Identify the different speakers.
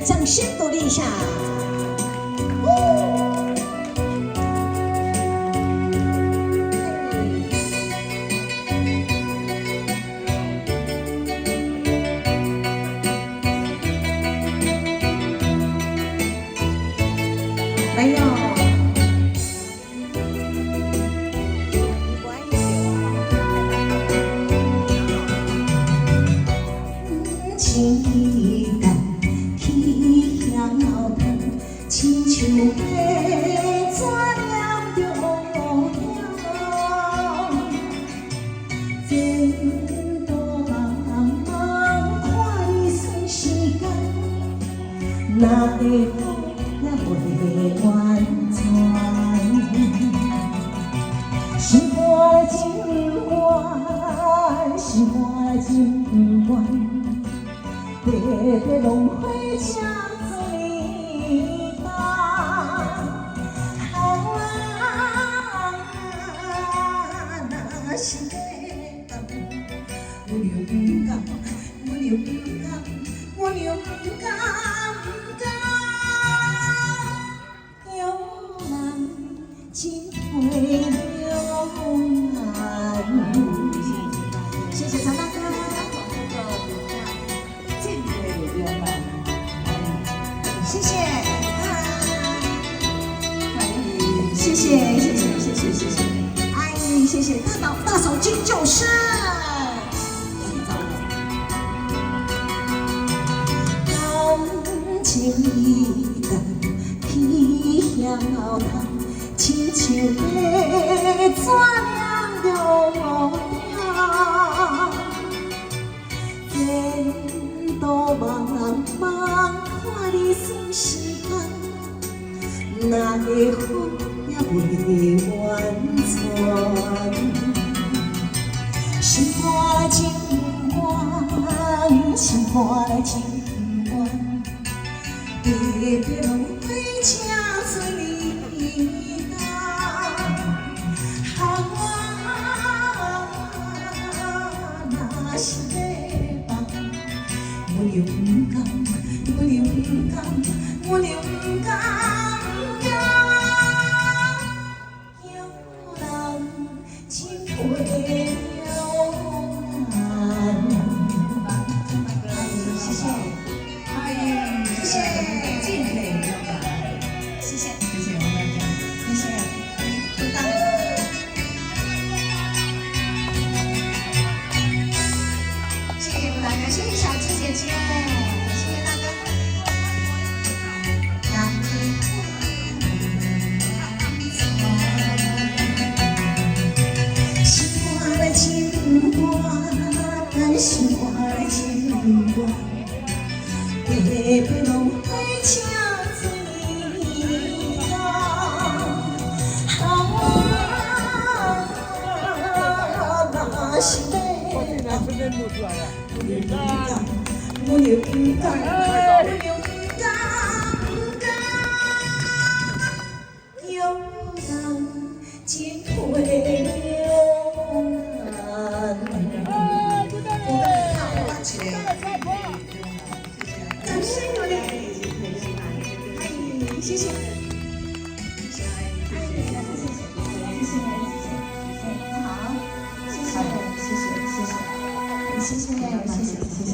Speaker 1: 掌声鼓励一下。来哟！情淡去向后头，亲像被怎样着乌鸦，前途茫茫，看你算时间，哪会好也袂完全。心肝真远，心肝真远。白白浪花车做你担，若是要甘，我就不甘，我就不甘，我就不甘，有人真会了难。谢谢常大哥。谢谢，谢谢，谢谢，哎，谢谢大嫂金九生，感情已淡，去向后头，亲像被怎样着乌鸦，前途茫茫。看你算时间，哪会好也袂完全。心肝真远，心肝真远，白白浪花车做你担。若是要放，我就不甘。我就不甘，我就不甘，有人真会了难。谢谢，谢谢，敬佩了解，谢谢，谢谢我大家，谢谢，知道。谢谢大家，谢谢小鸡姐姐。心肝真远，白白浪花车做你担。若是要我就不甘，我就不甘，有人真会了难。